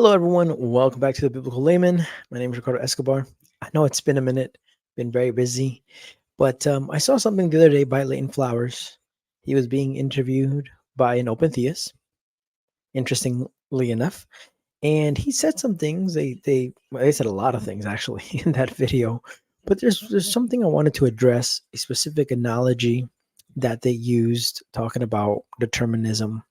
Hello, everyone. Welcome back to the Biblical Layman. My name is Ricardo Escobar. I know it's been a minute, been very busy, but I saw something the other day by Leighton Flowers. He was being interviewed by an open theist, interestingly enough, and he said some things. They said a lot of things actually in that video, but there's something I wanted to address, a specific analogy that they used talking about determinism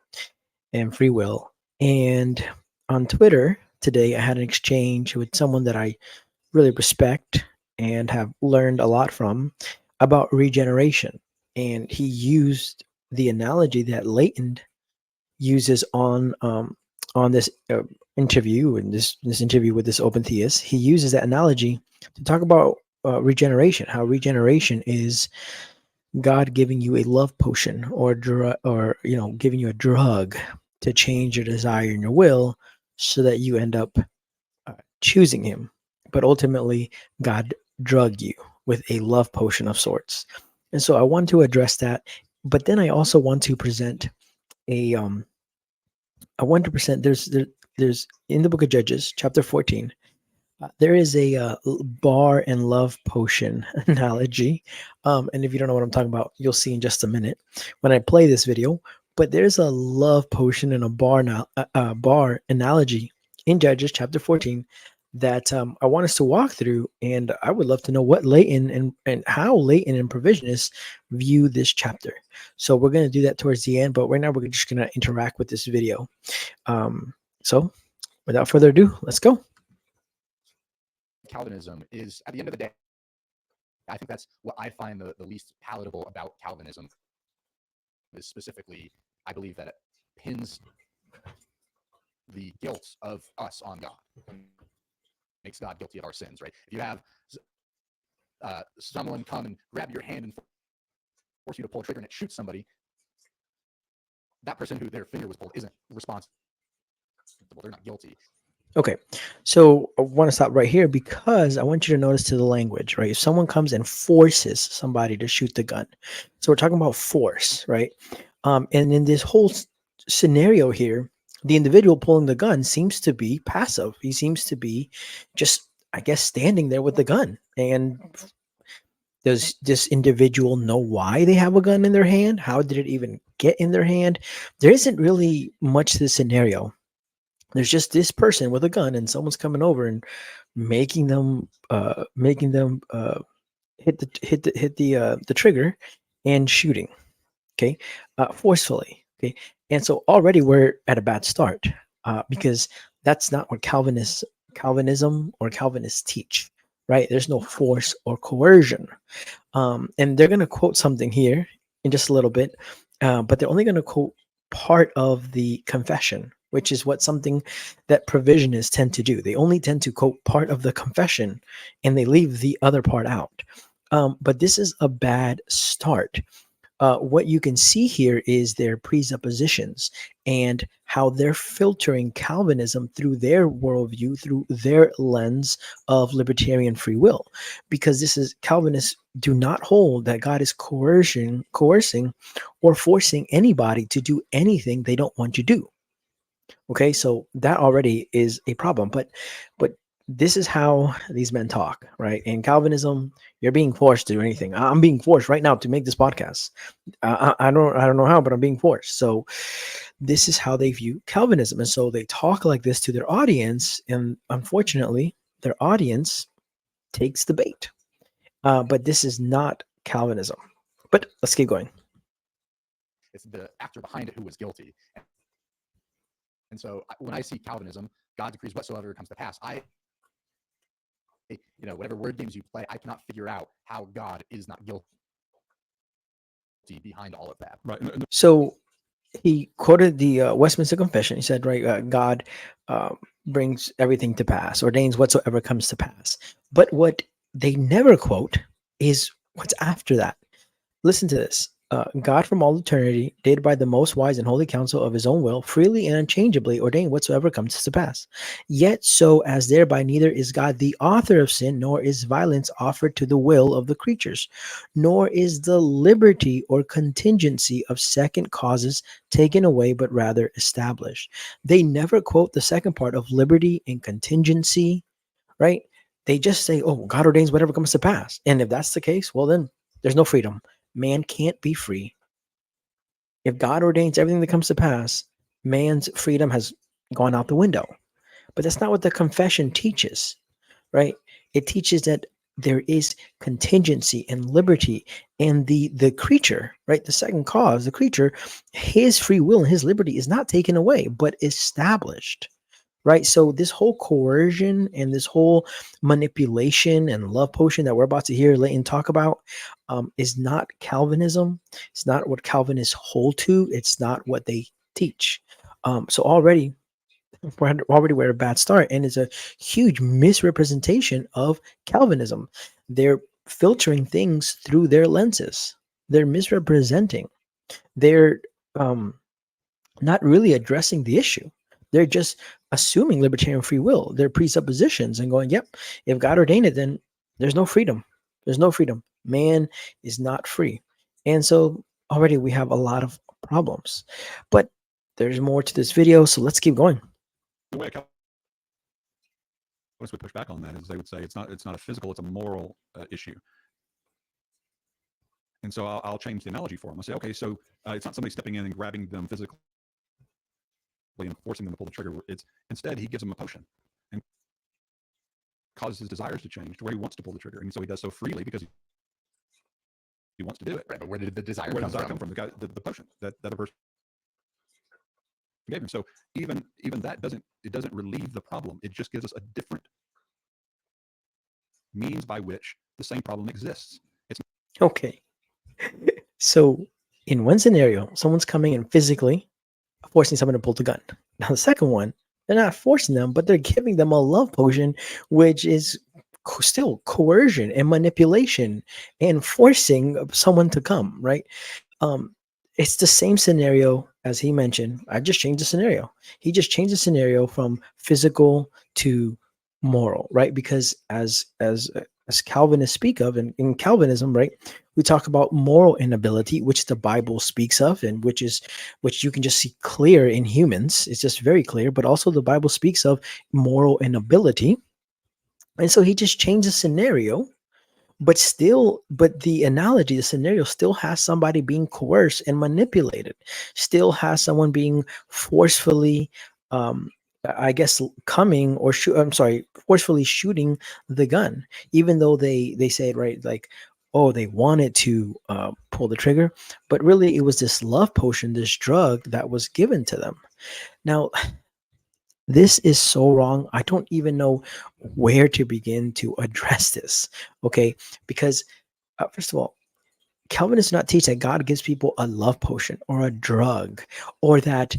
and free will. And on Twitter today, I had an exchange with someone that I really respect and have learned a lot from about regeneration. And he used the analogy that Leighton uses on this interview and this interview with this open theist. He uses that analogy to talk about regeneration. How regeneration is God giving you a love potion or giving you a drug to change your desire and your will so that you end up choosing him. But ultimately, God drug you with a love potion of sorts. And so I want to address that, but then I also want to present a I want to present there's in the book of Judges, chapter 14, there is a bar and love potion analogy. And if you don't know what I'm talking about, you'll see in just a minute when I play this video. But there's a love potion and a bar analogy in Judges chapter 14 that I want us to walk through. And I would love to know what Leighton and how Leighton and Provisionists view this chapter. So we're going to do that towards the end. But right now, we're just going to interact with this video. So without further ado, let's go. Calvinism is, at the end of the day, I think that's what I find the least palatable about Calvinism is specifically, I believe that it pins the guilt of us on God, makes God guilty of our sins, right? If you have someone come and grab your hand and force you to pull a trigger and it shoots somebody, that person who their finger was pulled isn't responsible. They're not guilty. Okay, so I want to stop right here because I want you to notice to the language, right? If someone comes and forces somebody to shoot the gun, so we're talking about force, right? And in this whole scenario here, the individual pulling the gun seems to be passive. He seems to be just, I guess, standing there with the gun. And does this individual know why they have a gun in their hand? How did it even get in their hand? There isn't really much to the scenario. There's just this person with a gun and someone's coming over and making them hit the trigger and shooting, okay, forcefully, okay. And so already we're at a bad start because that's not what Calvinism or Calvinists teach, right? There's no force or coercion. And they're going to quote something here in just a little bit, but they're only going to quote part of the confession, which is what something that provisionists tend to do. They only tend to quote part of the confession and they leave the other part out. But this is a bad start. What you can see here is their presuppositions and how they're filtering Calvinism through their worldview, through their lens of libertarian free will. Because this is Calvinists do not hold that God is coercing, or forcing anybody to do anything they don't want to do. Okay, so that already is a problem. But this is how these men talk, right? In Calvinism, you're being forced to do anything. I'm being forced right now to make this podcast. I don't know how, but I'm being forced. So this is how they view Calvinism, and so they talk like this to their audience, and unfortunately, their audience takes the bait. But this is not Calvinism. But let's keep going. It's the actor behind it who was guilty. And so when I see Calvinism, God decrees whatsoever comes to pass, whatever word games you play, I cannot figure out how God is not guilty behind all of that. Right. So he quoted the Westminster Confession. He said, right, God brings everything to pass, ordains whatsoever comes to pass. But what they never quote is what's after that. Listen to this. God from all eternity, did by the most wise and holy counsel of his own will, freely and unchangeably ordain whatsoever comes to pass. Yet so as thereby neither is God the author of sin, nor is violence offered to the will of the creatures, nor is the liberty or contingency of second causes taken away, but rather established. They never quote the second part of liberty and contingency, right? They just say, oh, God ordains whatever comes to pass. And if that's the case, well, then there's no freedom. Man can't be free. If God ordains everything that comes to pass, man's freedom has gone out the window. But that's not what the confession teaches, right? It teaches that there is contingency and liberty, and the creature, right? The second cause, the creature, his free will and his liberty is not taken away, but established, right? So this whole coercion and this whole manipulation and love potion that we're about to hear Leighton talk about is not Calvinism. It's not what Calvinists hold to. It's not what they teach. So already we're at a bad start, and it's a huge misrepresentation of Calvinism. They're filtering things through their lenses. They're misrepresenting. They're not really addressing the issue. They're just assuming libertarian free will, their presuppositions, and going, yep, if God ordained it, then there's no freedom. There's no freedom. Man is not free. And so already we have a lot of problems. But there's more to this video, so let's keep going. The way Calvinists would push back on that is they would say it's not a physical, it's a moral issue. And so I'll change the analogy for them. I'll say, okay, so it's not somebody stepping in and grabbing them physically and forcing them to pull the trigger. It's instead he gives them a potion and causes his desires to change to where he wants to pull the trigger, and so he does so freely because he wants to do it. Right, but where did the desire Where come does that from? come from? The potion that the person gave him. So even that doesn't relieve the problem. It just gives us a different means by which the same problem exists. It's Okay. So in one scenario, someone's coming in physically forcing someone to pull the gun. Now the second one, they're not forcing them, but they're giving them a love potion, which is still coercion and manipulation and forcing someone to come, right? Um, it's the same scenario as he mentioned. I just changed the scenario. He just changed the scenario from physical to moral, right? Because as Calvinists speak of, and in Calvinism, right, we talk about moral inability, which the Bible speaks of, and which you can just see clear in humans. It's just very clear. But also the Bible speaks of moral inability, and so he just changed the scenario, but the analogy, the scenario still has somebody being coerced and manipulated, still has someone being forcefully, um, I guess, coming or forcefully shooting the gun, even though they say it right, like, oh, they wanted to pull the trigger, but really it was this love potion, this drug that was given to them. Now, this is so wrong. I don't even know where to begin to address this. Okay. Because, first of all, Calvinists do not teach that God gives people a love potion or a drug, or that,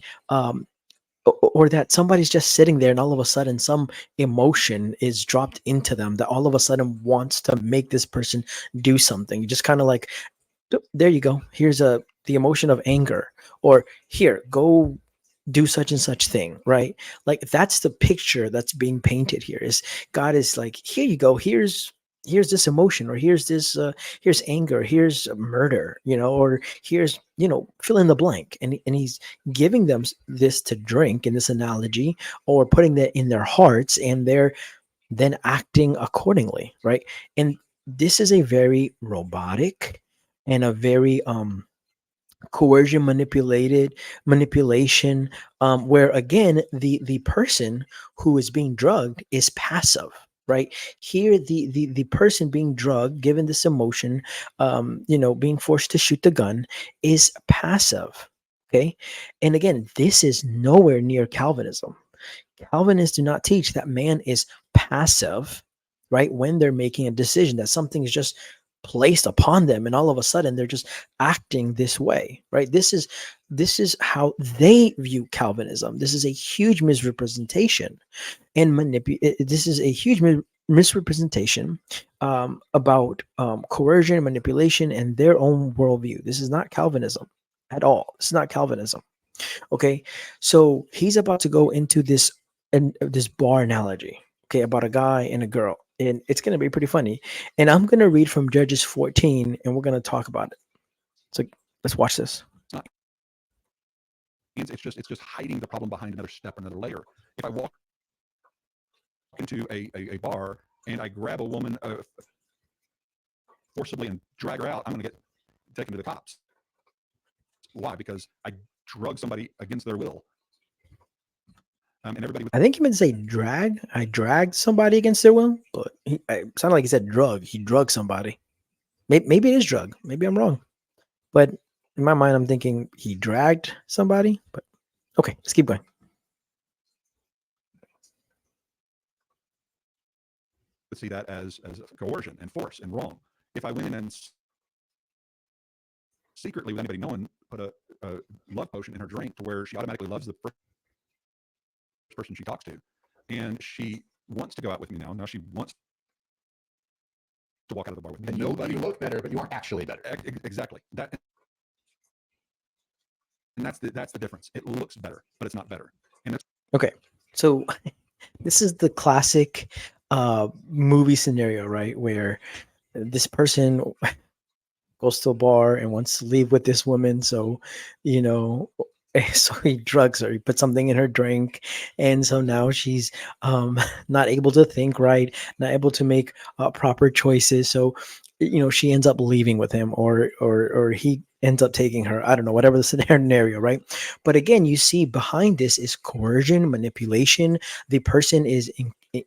or that somebody's just sitting there and all of a sudden some emotion is dropped into them that all of a sudden wants to make this person do something. Just kind of like, there you go. Here's the emotion of anger, or here, go do such and such thing, right? Like that's the picture that's being painted here. Is God is like, here you go, here's this emotion, or here's this here's anger, here's murder, or here's, fill in the blank, and he's giving them this to drink in this analogy, or putting that in their hearts, and they're then acting accordingly, right? And this is a very robotic and a very coercion manipulation, where again the person who is being drugged is passive, right? Here the person being drugged, given this emotion, being forced to shoot the gun, is passive. Okay. And again, this is nowhere near Calvinism. Calvinists do not teach that man is passive, right? When they're making a decision, that something is just placed upon them and all of a sudden they're just acting this way, right? This is how they view Calvinism. This is a huge misrepresentation and this is a huge misrepresentation about coercion, manipulation, and their own worldview. This is not Calvinism at all. This is not Calvinism. Okay, so he's about to go into this and this bar analogy. Okay, about a guy and a girl, and it's going to be pretty funny. And I'm going to read from Judges 14, and we're going to talk about it. So let's watch this. It's not. It's just hiding the problem behind another step, another layer. If I walk into a bar and I grab a woman forcibly and drag her out, I'm going to get taken to the cops. Why? Because I drug somebody against their will. And everybody. I think he meant to say drag. I dragged somebody against their will, but it sounded like he said drug. He drugged somebody. Maybe it is drug. Maybe I'm wrong. But in my mind, I'm thinking he dragged somebody. But okay, let's keep going. See that as coercion and force and wrong. If I went in and secretly, with anybody knowing, put a love potion in her drink to where she automatically loves the first person she talks to, and she wants to go out with me now. Now she wants to walk out of the bar with me. And nobody look better, but you aren't actually better. Exactly. That's the difference. It looks better, but it's not better. And that's okay. So this is the classic movie scenario, right? Where this person goes to a bar and wants to leave with this woman. So, so he drugs her, he put something in her drink. And so now she's not able to think right, not able to make proper choices. So, she ends up leaving with him or he ends up taking her. I don't know, whatever the scenario, right? But again, you see behind this is coercion, manipulation. The person is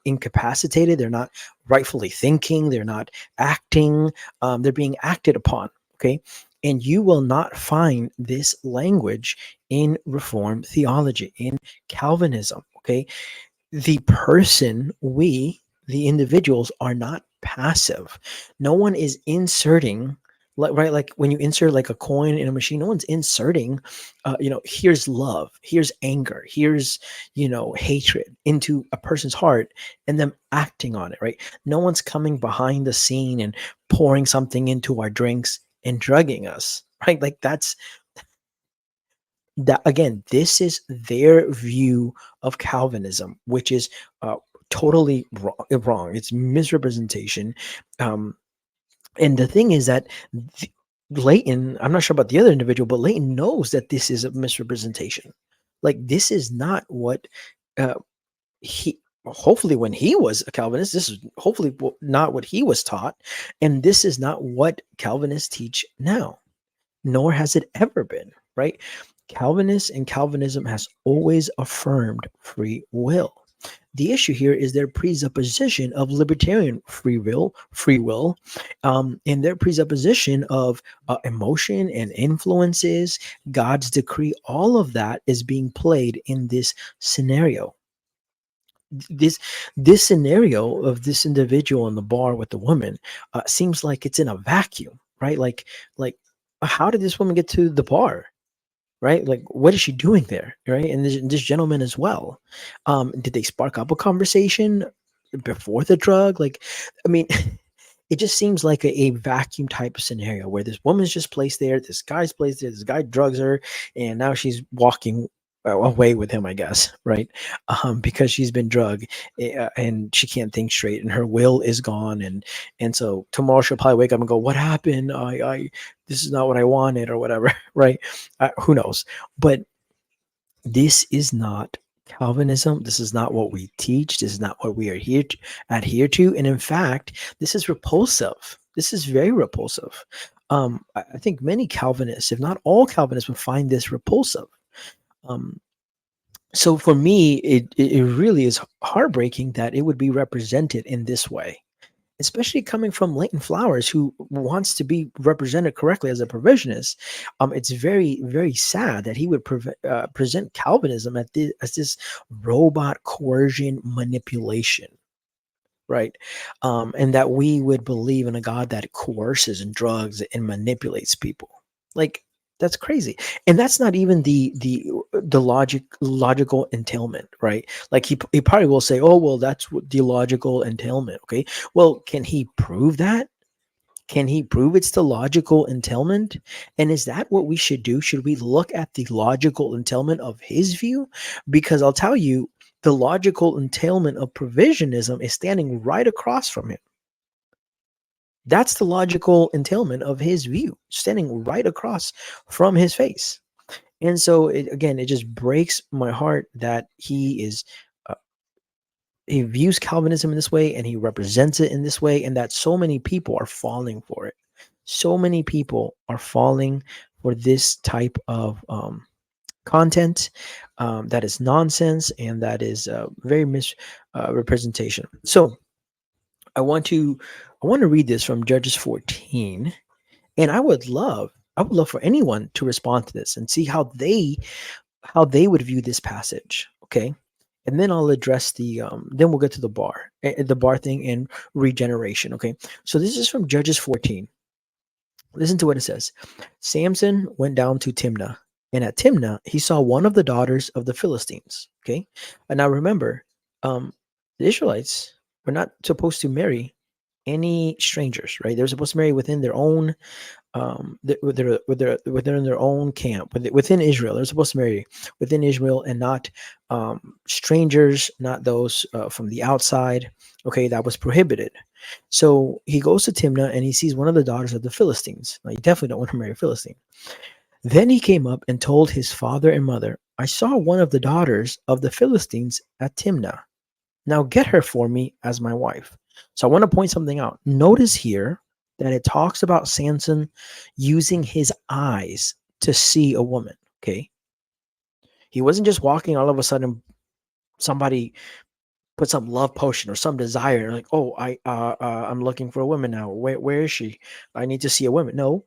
incapacitated. They're not rightfully thinking. They're not acting. They're being acted upon. Okay. And you will not find this language in Reformed theology, in Calvinism. Okay. The person, the individuals, are not passive. No one is inserting, like when you insert like a coin in a machine, no one's inserting, here's love, here's anger, here's, hatred into a person's heart and them acting on it, right? No one's coming behind the scene and pouring something into our drinks and drugging us, right? Like that again, this is their view of Calvinism, which is totally wrong. It's misrepresentation. And the thing is that Leighton, I'm not sure about the other individual, but Leighton knows that this is a misrepresentation. Like this is not what he. Hopefully, when he was a Calvinist, this is hopefully not what he was taught, and this is not what Calvinists teach now, nor has it ever been. Right? Calvinists and Calvinism has always affirmed free will. The issue here is their presupposition of libertarian free will, and their presupposition of emotion and influences, God's decree. All of that is being played in this scenario. This scenario of this individual in the bar with the woman seems like it's in a vacuum, right? Like how did this woman get to the bar? Right? Like, what is she doing there? Right? And this gentleman as well. Did they spark up a conversation before the drug? Like, I mean, it just seems like a vacuum type of scenario where this woman's just placed there, this guy's placed there, this guy drugs her, and now she's walking away with him, I guess, right? Because she's been drugged and she can't think straight, and her will is gone, and so tomorrow she'll probably wake up and go, "What happened? I this is not what I wanted," or whatever, right? Who knows? But this is not Calvinism. This is not what we teach. This is not what we are here to adhere to. And in fact, this is repulsive. This is very repulsive. I think many Calvinists, if not all Calvinists, would find this repulsive. So for me, it really is heartbreaking that it would be represented in this way, especially coming from Leighton Flowers, who wants to be represented correctly as a provisionist. It's very, very sad that he would present Calvinism as this robot coercion manipulation, right? And that we would believe in a God that coerces and drugs and manipulates people. Like, That's crazy. And that's not even the logical entailment, right? Like he probably will say, "Oh, well, that's what the logical entailment." Okay. Well, can he prove that? Can he prove it's the logical entailment? And is that what we should do? Should we look at the logical entailment of his view? Because I'll tell you, the logical entailment of provisionism is standing right across from him. That's the logical entailment of his view, standing right across from his face. And so, again, it just breaks my heart that uh, he views Calvinism in this way and he represents it in this way, and that so many people are falling for it. So many people are falling for this type of content that is nonsense and that is very misrepresentation. So I want to I want to read this from Judges 14, and I would love for anyone to respond to this and see how they would view this passage. Okay. And then I'll address then we'll get to the bar thing and regeneration. Okay. So this is from Judges 14. Listen to what it says. Samson went down to Timnah, and at Timnah, he saw one of the daughters of the Philistines. Okay. And now remember, the Israelites were not supposed to marry any strangers, right? They're supposed to marry within their own within their own camp within Israel. They're supposed to marry within Israel and not strangers, not those from the outside. Okay, that was prohibited. So he goes to Timnah and he sees one of the daughters of the Philistines. Now, you definitely don't want to marry a Philistine. Then he came up and told his father and mother, "I saw one of the daughters of the Philistines at Timnah. Now get her for me as my wife." So I want to point something out. Notice here that it talks about Samson using his eyes to see a woman. Okay. He wasn't just walking all of a sudden, somebody put some love potion or some desire, like, "Oh, I'm looking for a woman now. Where is she? I need to see a woman." No,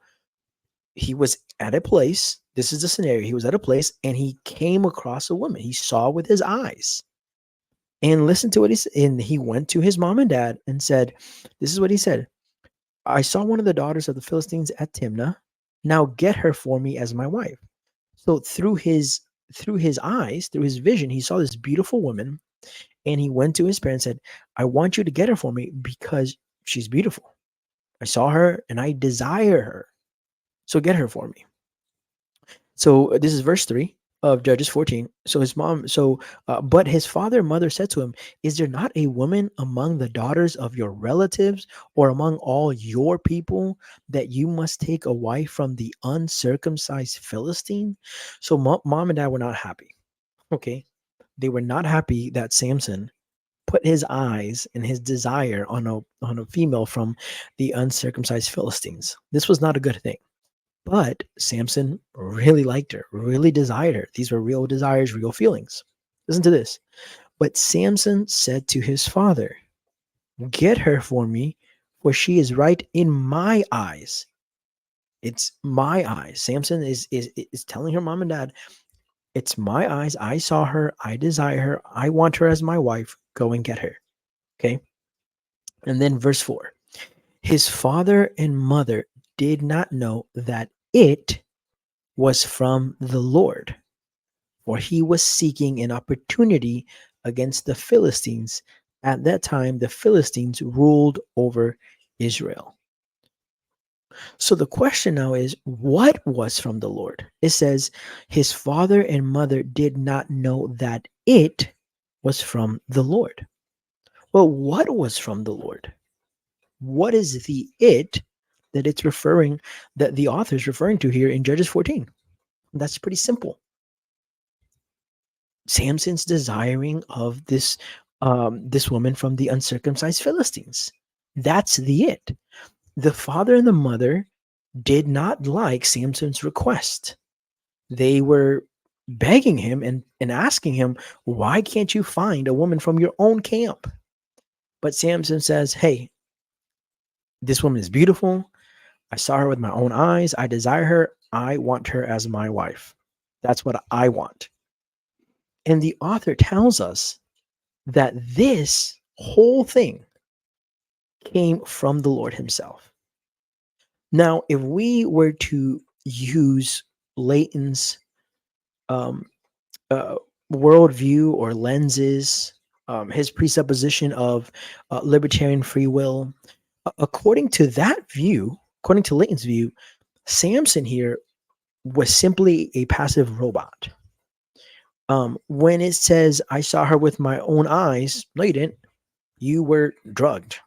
he was at a place. This is the scenario. He was at a place and he came across a woman. He saw with his eyes. And listen to what he said. And he went to his mom and dad and said, "This is what he said. I saw one of the daughters of the Philistines at Timnah. Now get her for me as my wife." So through his eyes, through his vision, he saw this beautiful woman, and he went to his parents and said, "I want you to get her for me because she's beautiful. I saw her and I desire her. So get her for me." So this is verse 3 of Judges 14. But his father and mother said to him, "Is there not a woman among the daughters of your relatives or among all your people that you must take a wife from the uncircumcised Philistine?" So mom and dad were not happy. Okay. They were not happy that Samson put his eyes and his desire on a female from the uncircumcised Philistines. This was not a good thing. But Samson really liked her, really desired her. These were real desires, real feelings. Listen to this. But Samson said to his father, "Get her for me, for she is right in my eyes." It's my eyes. Samson is telling her mom and dad, "It's my eyes. I saw her. I desire her. I want her as my wife. Go and get her." Okay. And then verse 4. His father and mother did not know that it was from the Lord, for he was seeking an opportunity against the Philistines. At that time, the Philistines ruled over Israel. So the question now is, what was from the Lord? It says, his father and mother did not know that it was from the Lord. Well, what was from the Lord? What is the it that the author is referring to here in Judges 14? That's pretty simple. Samson's desiring of this woman from the uncircumcised Philistines. That's the it. The father and the mother did not like Samson's request. They were begging him and asking him, "Why can't you find a woman from your own camp?" But Samson says, "Hey, this woman is beautiful. I saw her with my own eyes. I desire her. I want her as my wife. That's what I want." And the author tells us that this whole thing came from the Lord himself. Now, if we were to use Leighton's um, uh, worldview or lenses, his presupposition of libertarian free will. According to that view, according to Leighton's view, Samson here was simply a passive robot. When it says, I saw her with my own eyes, no, you didn't. You were drugged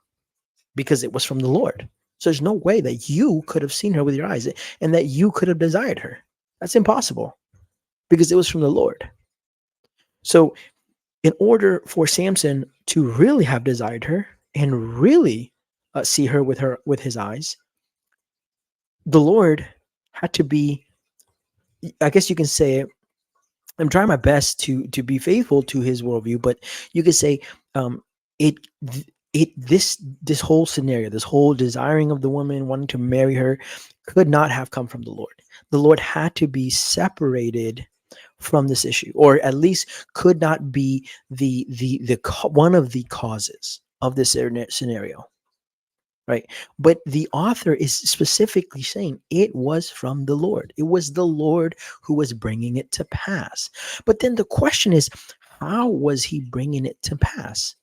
because it was from the Lord. So there's no way that you could have seen her with your eyes and that you could have desired her. That's impossible because it was from the Lord. So, in order for Samson to really have desired her and really see her with his eyes, the Lord had to be, I guess you can say, I'm trying my best to be faithful to his worldview, but you could say um, it this whole scenario, this whole desiring of the woman, wanting to marry her, could not have come from the Lord. The Lord had to be separated from this issue, or at least could not be one of the causes of this scenario, right? But the author is specifically saying it was from the Lord. It was the Lord who was bringing it to pass. But then the question is, how was he bringing it to pass?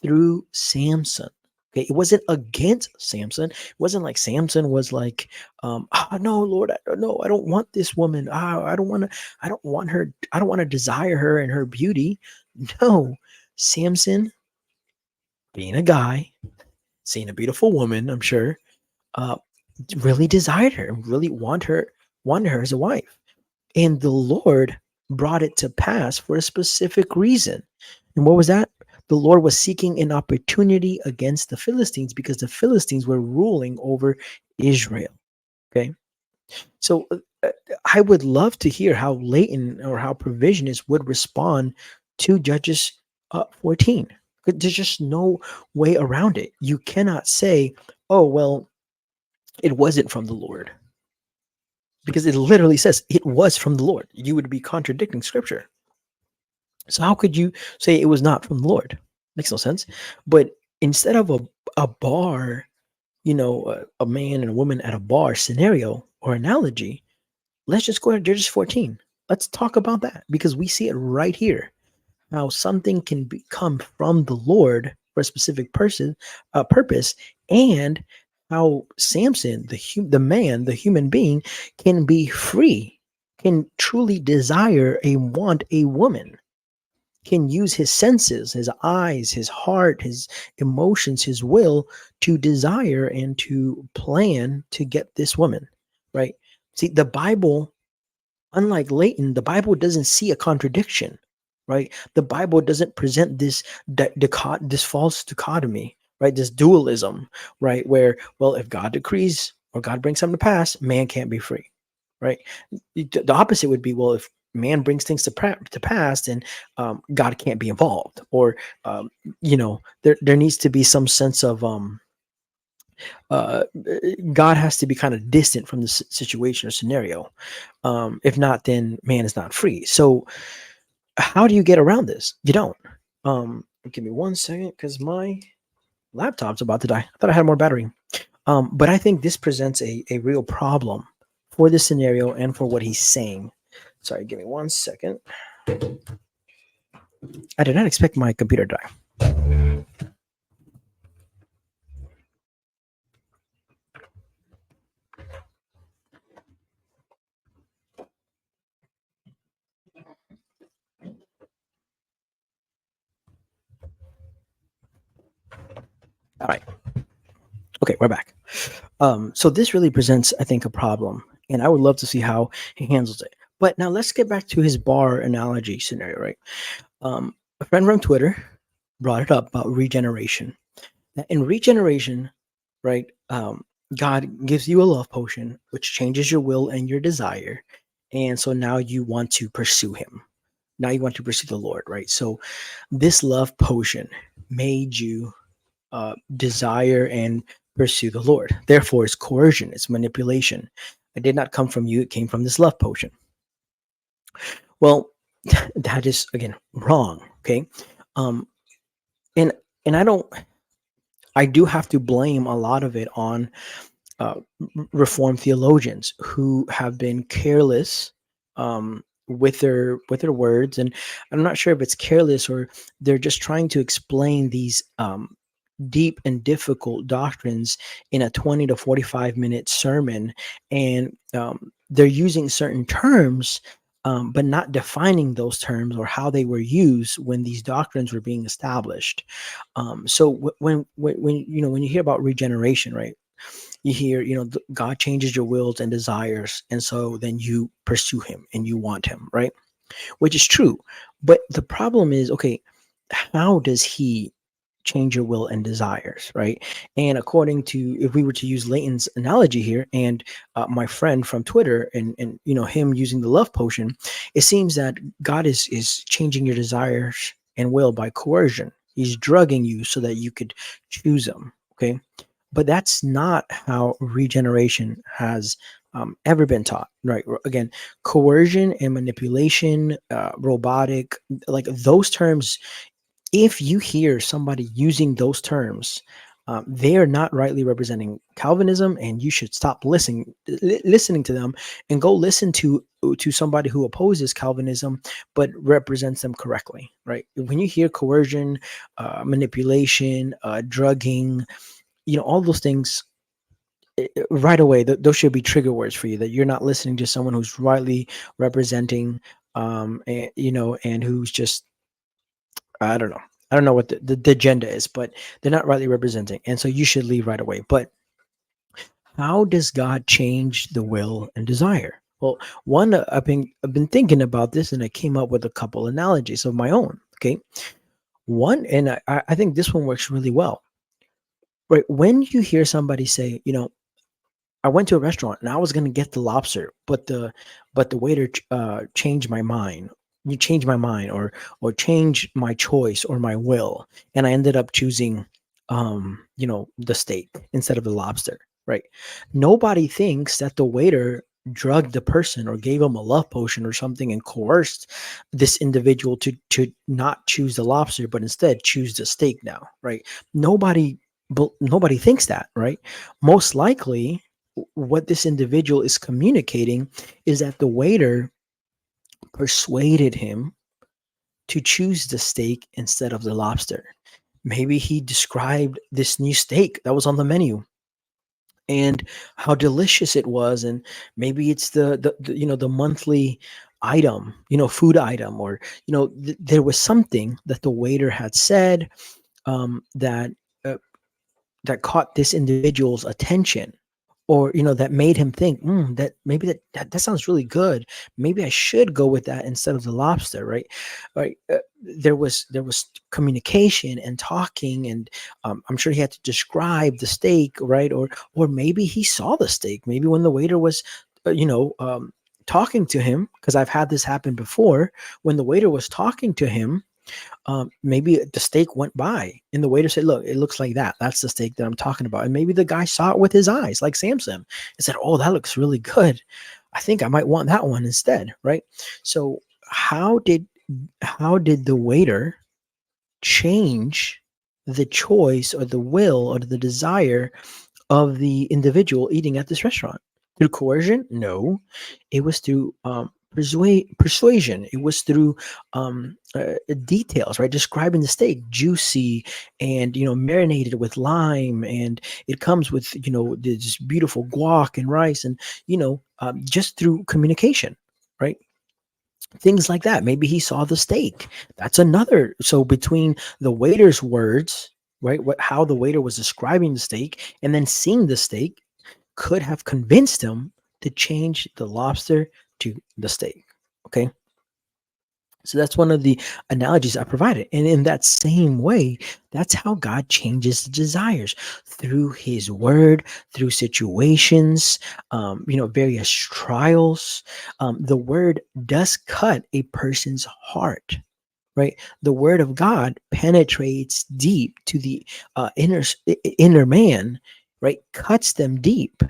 Through Samson. Okay, it wasn't against Samson. It wasn't like Samson was like, no, Lord, no, I don't want this woman. I don't want to, I don't want her, I don't want to desire her and her beauty. No, Samson, being a guy, seeing a beautiful woman, I'm sure, uh, really desired her, really wanted her as a wife. And the Lord brought it to pass for a specific reason. And what was that? The Lord was seeking an opportunity against the Philistines because the Philistines were ruling over Israel. Okay. So I would love to hear how Leighton or how Provisionists would respond to Judges 14. There's just no way around it. You cannot say, oh, well, it wasn't from the Lord, because it literally says it was from the Lord. You would be contradicting scripture. So how could you say it was not from the Lord? Makes no sense. But instead of a bar, a man and a woman at a bar scenario or analogy, let's just go to Judges 14. Let's talk about that because we see it right here. How something can become from the Lord for a specific purpose, and how Samson, the man, the human being, can be free, can truly desire and want a woman, can use his senses, his eyes, his heart, his emotions, his will to desire and to plan to get this woman, right? See, the Bible, unlike Leighton, the Bible doesn't see a contradiction, right? The Bible doesn't present this false dichotomy, right? This dualism, right? Where, well, if God decrees or God brings something to pass, man can't be free, right? The opposite would be, well, if man brings things to pass, then God can't be involved, or there needs to be some sense of uh, God has to be kind of distant from the situation or scenario. If not, then man is not free. So how do you get around this? You don't. Give me 1 second because my laptop's about to die. I thought I had more battery. But I think this presents a real problem for this scenario and for what he's saying. Sorry, give me 1 second. I did not expect my computer to die. All right. Okay, we're back. So this really presents, I think, a problem, and I would love to see how he handles it. But now let's get back to his bar analogy scenario, right? A friend from Twitter brought it up about regeneration. In regeneration, right, God gives you a love potion, which changes your will and your desire, and so now you want to pursue Him. Now you want to pursue the Lord, right? So this love potion made you desire and pursue the Lord. Therefore, it's coercion, it's manipulation. It did not come from you, it came from this love potion. Well, that is again wrong. Okay. Um, and I do have to blame a lot of it on Reformed theologians who have been careless with their words, and I'm not sure if it's careless or they're just trying to explain these deep and difficult doctrines in a 20 to 45-minute sermon, and they're using certain terms. But not defining those terms or how they were used when these doctrines were being established. So when you hear about regeneration, right? You hear, God changes your wills and desires, and so then you pursue Him and you want Him, right? Which is true. But the problem is, okay, how does He change your will and desires, right? And according to, if we were to use Leighton's analogy here, and my friend from Twitter, and him using the love potion, it seems that God is changing your desires and will by coercion. He's drugging you so that you could choose Him. Okay, but that's not how regeneration has ever been taught, right? Again, coercion and manipulation, robotic, like those terms, if you hear somebody using those terms, they are not rightly representing Calvinism, and you should stop listening to them and go listen to somebody who opposes Calvinism but represents them correctly. Right? When you hear coercion, manipulation, drugging, all those things, right away, those should be trigger words for you, that you're not listening to someone who's rightly representing, and who's just, I don't know. I don't know what the agenda is, but they're not rightly representing. And so you should leave right away. But how does God change the will and desire? Well, one, I've been thinking about this, and I came up with a couple analogies of my own. Okay. One, and I think this one works really well. Right. When you hear somebody say, I went to a restaurant and I was gonna get the lobster, but the waiter changed my mind. You changed my mind, or change my choice or my will, and I ended up choosing, the steak instead of the lobster. Right? Nobody thinks that the waiter drugged the person or gave him a love potion or something and coerced this individual to not choose the lobster but instead choose the steak now. Right? Nobody, nobody thinks that. Right? Most likely what this individual is communicating is that the waiter persuaded him to choose the steak instead of the lobster. Maybe he described this new steak that was on the menu and how delicious it was, and maybe it's the monthly item, food item, or there was something that the waiter had said, that uh, that caught this individual's attention, or that made him think, that maybe that sounds really good, maybe I should go with that instead of the lobster. Right? There was communication and talking, and I'm sure he had to describe the steak, right? Or maybe he saw the steak, maybe when the waiter was talking to him, because I've had this happen before. When the waiter was talking to him, maybe the steak went by and the waiter said, look, it looks like that. That's the steak that I'm talking about. And maybe the guy saw it with his eyes, like Samson, and said, oh, that looks really good. I think I might want that one instead. Right? So how did the waiter change the choice or the will or the desire of the individual eating at this restaurant? Through coercion? No, it was through persuasion. It was through details, right? Describing the steak, juicy and marinated with lime, and it comes with this beautiful guac and rice, and just through communication, right? Things like that. Maybe he saw the steak. That's another. So between the waiter's words, right, how the waiter was describing the steak, and then seeing the steak, could have convinced him to change the lobster to the steak. Okay. So that's one of the analogies I provided. And in that same way, that's how God changes the desires through his word, through situations, various trials. The word does cut a person's heart. Right? The word of God penetrates deep to the inner man, right? Cuts them deep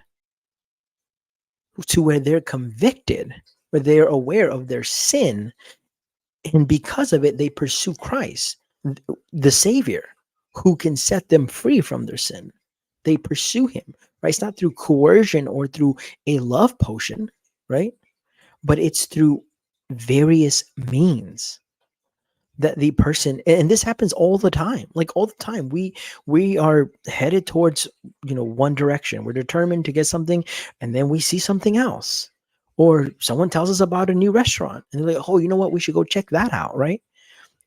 to where they're convicted, where they're aware of their sin, and because of it, they pursue Christ, the Savior, who can set them free from their sin. They pursue him right? It's not through coercion or through a love potion, right? But it's through various means that the person, and this happens all the time, like all the time, we are headed towards, one direction. We're determined to get something, and then we see something else, or someone tells us about a new restaurant and they're like, oh, you know what, we should go check that out, right?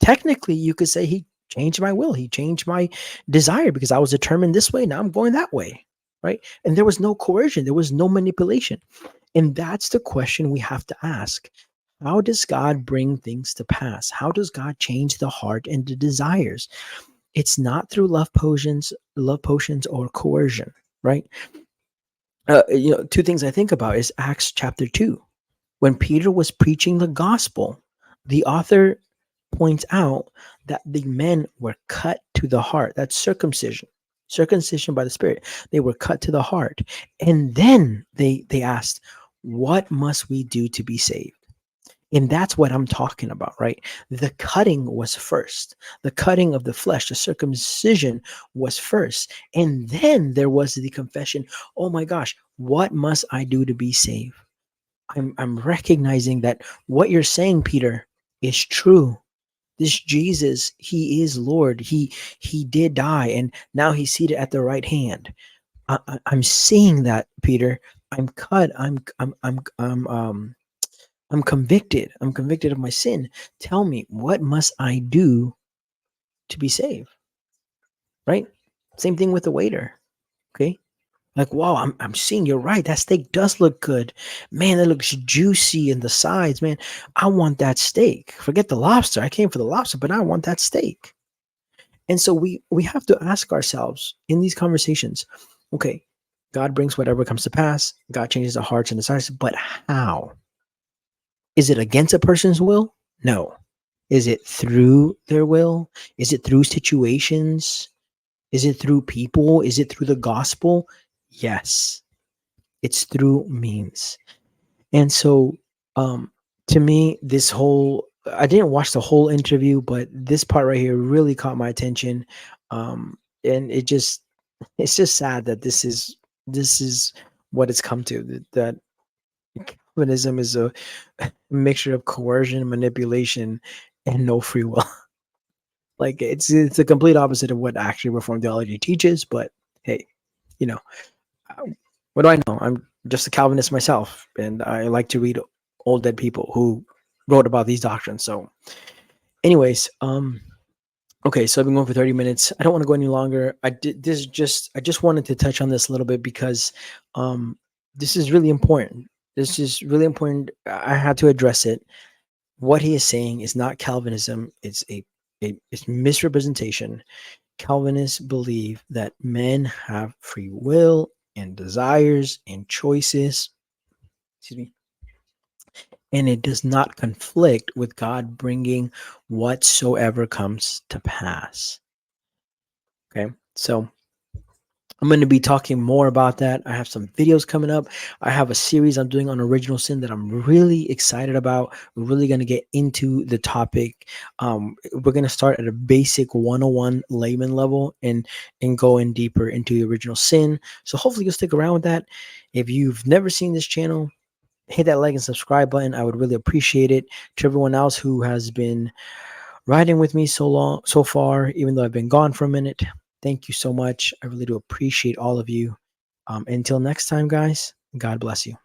Technically you could say he changed my will, he changed my desire, because I was determined this way, now I'm going that way, right? And there was no coercion, there was no manipulation. And that's the question we have to ask. How does God bring things to pass? How does God change the heart and the desires? It's not through love potions or coercion, right? Two things I think about is Acts chapter 2. When Peter was preaching the gospel, the author points out that the men were cut to the heart. That's circumcision by the Spirit. They were cut to the heart. And then they asked, what must we do to be saved? And that's what I'm talking about, right? The cutting was first. The cutting of the flesh, the circumcision was first. And then there was the confession, oh my gosh, what must I do to be saved? I'm recognizing that what you're saying, Peter, is true. This Jesus, he is Lord. He did die, and now he's seated at the right hand. I'm seeing that, Peter. I'm cut. I'm convicted. I'm convicted of my sin. Tell me, what must I do to be saved? Right? Same thing with the waiter. Okay. Like, wow, I'm seeing you're right. That steak does look good. Man, that looks juicy in the sides, man. I want that steak. Forget the lobster. I came for the lobster, but I want that steak. And so we have to ask ourselves in these conversations, okay, God brings whatever comes to pass. God changes the hearts and desires, but how? Is it against a person's will? No. Is it through their will? Is it through situations? Is it through people? Is it through the gospel? Yes. It's through means. And so to me, I didn't watch the whole interview, but this part right here really caught my attention. And it's just sad that this is what it's come to, that Calvinism is a mixture of coercion, manipulation, and no free will. Like it's the complete opposite of what actually Reformed theology teaches. But hey, you know, uh, what do I know? I'm just a Calvinist myself, and I like to read old dead people who wrote about these doctrines. So, anyways, okay, so I've been going for 30 minutes. I don't want to go any longer. I just wanted to touch on this a little bit because this is really important. This is really important. I had to address it. What he is saying is not Calvinism. It's misrepresentation. Calvinists believe that men have free will and desires and choices. Excuse me. And it does not conflict with God bringing whatsoever comes to pass. Okay, so I'm going to be talking more about that. I have some videos coming up. I have a series I'm doing on original sin that I'm really excited about. We're really going to get into the topic. We're going to start at a basic 101 layman level and go in deeper into the original sin. So hopefully you'll stick around with that. If you've never seen this channel, hit that like and subscribe button. I would really appreciate it. To everyone else who has been riding with me so far, even though I've been gone for a minute, thank you so much. I really do appreciate all of you. Until next time, guys, God bless you.